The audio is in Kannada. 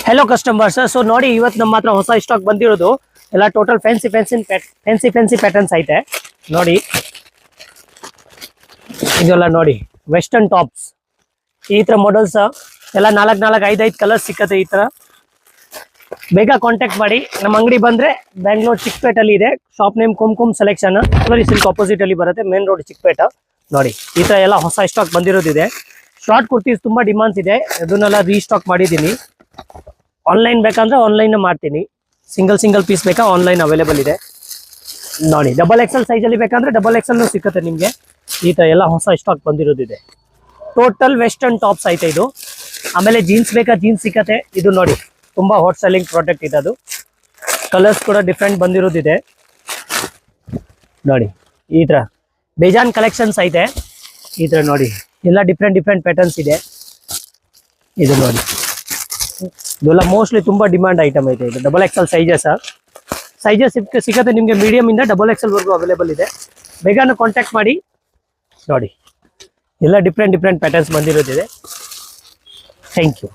ಹೆಲೋ ಕಸ್ಟಮರ್ಸ್, ಸೊ ನೋಡಿ ಇವತ್ತು ನಮ್ಮ ಹತ್ರ ಹೊಸ ಸ್ಟಾಕ್ ಬಂದಿರೋದು ಎಲ್ಲ ಟೋಟಲ್ ಫ್ಯಾನ್ಸಿ ಪ್ಯಾಟರ್ನ್ಸ್ ಐತೆ. ನೋಡಿ ಇದೆಲ್ಲ ನೋಡಿ ವೆಸ್ಟರ್ನ್ ಟಾಪ್ಸ್, ಈ ತರ ಮಾಡೆಲ್ಸ್ ಎಲ್ಲ 4-5 ಕಲರ್ಸ್ ಸಿಕ್ಕತ್ತೆ. ಈ ತರ ಬೇಗ ಕಾಂಟ್ಯಾಕ್ಟ್ ಮಾಡಿ. ನಮ್ಮ ಅಂಗಡಿ ಬಂದ್ರೆ ಬ್ಯಾಂಗ್ಳೂರ್ ಚಿಕ್ಕಪೇಟಲ್ಲಿ ಇದೆ. ಶಾಪ್ ನೇಮ್ ಕುಮ್ ಸೆಲೆಕ್ಷನ್, ಸಿಲ್ಕ್ ಆಪೋಸಿಟ್ ಅಲ್ಲಿ ಬರುತ್ತೆ, ಮೇನ್ ರೋಡ್ ಚಿಕ್ಕಪೇಟ. ನೋಡಿ ಈ ತರ ಎಲ್ಲ ಹೊಸ ಸ್ಟಾಕ್ ಬಂದಿರೋದಿದೆ. ಶಾರ್ಟ್ ಕುರ್ತೀಸ್ ತುಂಬಾ ಡಿಮಾಂಡ್ಸ್ ಇದೆ, ಅದನ್ನೆಲ್ಲ ರೀಸ್ಟಾಕ್ ಮಾಡಿದ್ದೀನಿ. ಆನ್ಲೈನ್ ಬೇಕಂದ್ರೆ ಆನ್ಲೈನ್ ಮಾಡ್ತೀನಿ, ಸಿಂಗಲ್ ಪೀಸ್ ಬೇಕಾ ಆನ್ಲೈನ್ ಅವೈಲೇಬಲ್ ಇದೆ. ನೋಡಿ XXL ಸೈಜ್ ಅಲ್ಲಿ ಬೇಕಂದ್ರೆ XXL ಸಿಕ್ಕತ್ತೆ ನಿಮ್ಗೆ. ಈ ತರ ಎಲ್ಲ ಹೊಸ ಸ್ಟಾಕ್ ಬಂದಿರೋದಿದೆ. ಟೋಟಲ್ ವೆಸ್ಟರ್ನ್ ಟಾಪ್ಸ್ ಐತೆ ಇದು. ಆಮೇಲೆ ಜೀನ್ಸ್ ಬೇಕಾ ಜೀನ್ಸ್ ಸಿಕ್ಕತ್ತೆ. ಇದು ನೋಡಿ ತುಂಬಾ ಹಾಟ್ ಸೆಲ್ಲಿಂಗ್ ಪ್ರಾಡಕ್ಟ್ ಇದೆ. ಅದು ಕಲರ್ಸ್ ಕೂಡ ಡಿಫ್ರೆಂಟ್ ಬಂದಿರೋದಿದೆ. ನೋಡಿ ಈ ತರ ಬೇಜಾನ್ ಕಲೆಕ್ಷನ್ಸ್ ಐತೆ. ಈ ತರ ನೋಡಿ ಎಲ್ಲ ಡಿಫ್ರೆಂಟ್ ಪ್ಯಾಟರ್ನ್ಸ್ ಇದೆ. ಇದು ನೋಡಿ ಇದೆಲ್ಲ ಮೋಸ್ಟ್ಲಿ ತುಂಬಾ ಡಿಮಾಂಡ್ ಐಟಮ್ ಐತೆ. ಇದು XXL ಸೈಜಸ್ ಸಿಕ್ಕತ್ತೆ ನಿಮ್ಗೆ. ಮೀಡಿಯಂ ಇಂದ XXL ವರ್ಗೂ ಅವೈಲೇಬಲ್ ಇದೆ. ಬೇಗನೆ ಕಾಂಟ್ಯಾಕ್ಟ್ ಮಾಡಿ. ನೋಡಿ ಎಲ್ಲ ಡಿಫ್ರೆಂಟ್ ಪ್ಯಾಟರ್ನ್ಸ್ ಬಂದಿರೋದಿದೆ. Thank you.